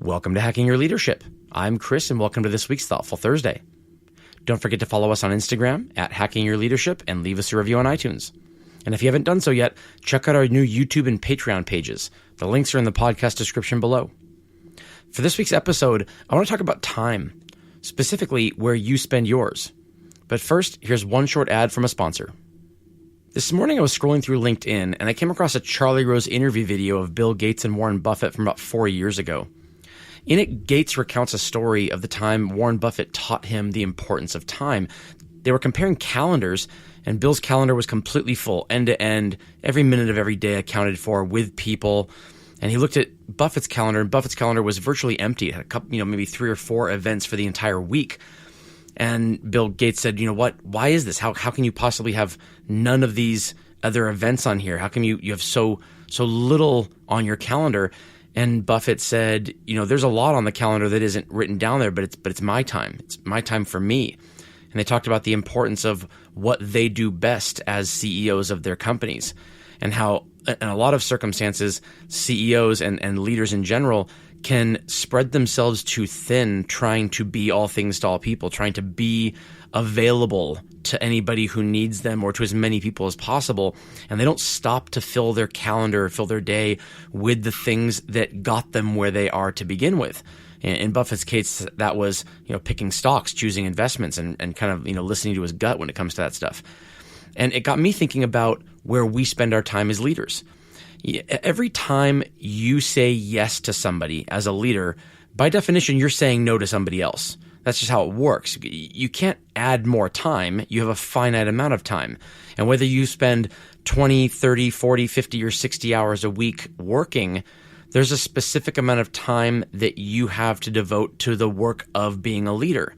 Welcome to Hacking Your Leadership. I'm Chris, and welcome to this week's Thoughtful Thursday. Don't forget to follow us on Instagram at Hacking Your Leadership and leave us a review on iTunes. And if you haven't done so yet, check out our new YouTube and Patreon pages. The links are in the podcast description below. For this week's episode, I want to talk about time, specifically where you spend yours. But first, here's one short ad from a sponsor. This morning I was scrolling through LinkedIn and I came across a Charlie Rose interview video of Bill Gates and Warren Buffett from about 4 years ago. In it, Gates recounts a story of the time Warren Buffett taught him the importance of time. They were comparing calendars, and Bill's calendar was completely full, end to end, every minute of every day accounted for with people. And he looked at Buffett's calendar, and Buffett's calendar was virtually empty. It had a couple, maybe 3 or 4 events for the entire week. And Bill Gates said, you know what, why is this? How can you possibly have none of these other events on here? How come you have so little on your calendar? And Buffett said, there's a lot on the calendar that isn't written down there, but it's my time. It's my time for me. And they talked about the importance of what they do best as CEOs of their companies, and how in a lot of circumstances, CEOs and leaders in general can spread themselves too thin trying to be all things to all people, trying to be available to anybody who needs them or to as many people as possible. And they don't stop to fill their calendar, fill their day with the things that got them where they are to begin with. In Buffett's case, that was, picking stocks, choosing investments, and kind of, listening to his gut when it comes to that stuff. And it got me thinking about where we spend our time as leaders. Every time you say yes to somebody as a leader, by definition, you're saying no to somebody else. That's just how it works. You can't add more time. You have a finite amount of time. And whether you spend 20, 30, 40, 50, or 60 hours a week working, there's a specific amount of time that you have to devote to the work of being a leader.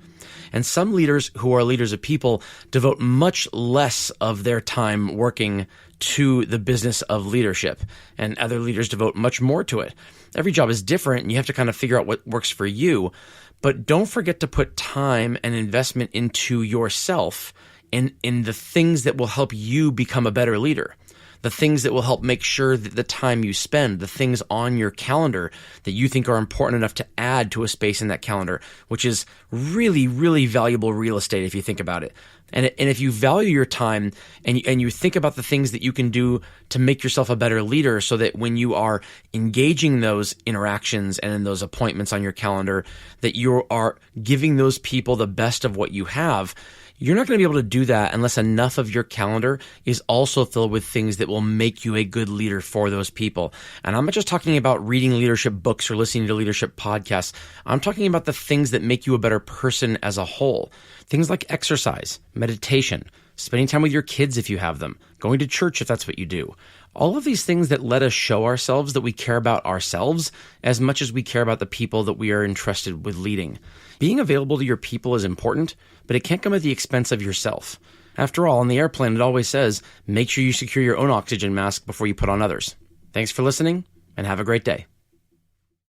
And some leaders who are leaders of people devote much less of their time working to the business of leadership, and other leaders devote much more to it. Every job is different, and you have to kind of figure out what works for you. But don't forget to put time and investment into yourself in the things that will help you become a better leader. The things that will help make sure that the time you spend, the things on your calendar that you think are important enough to add to a space in that calendar, which is really, really valuable real estate if you think about it. And if you value your time and you think about the things that you can do to make yourself a better leader, so that when you are engaging those interactions and in those appointments on your calendar, that you are giving those people the best of what you have, you're not going to be able to do that unless enough of your calendar is also filled with things that will make you a good leader for those people. And I'm not just talking about reading leadership books or listening to leadership podcasts. I'm talking about the things that make you a better person as a whole. Things like exercise, meditation, spending time with your kids if you have them, going to church if that's what you do. All of these things that let us show ourselves that we care about ourselves as much as we care about the people that we are entrusted with leading. Being available to your people is important, but it can't come at the expense of yourself. After all, on the airplane, it always says, make sure you secure your own oxygen mask before you put on others. Thanks for listening, and have a great day.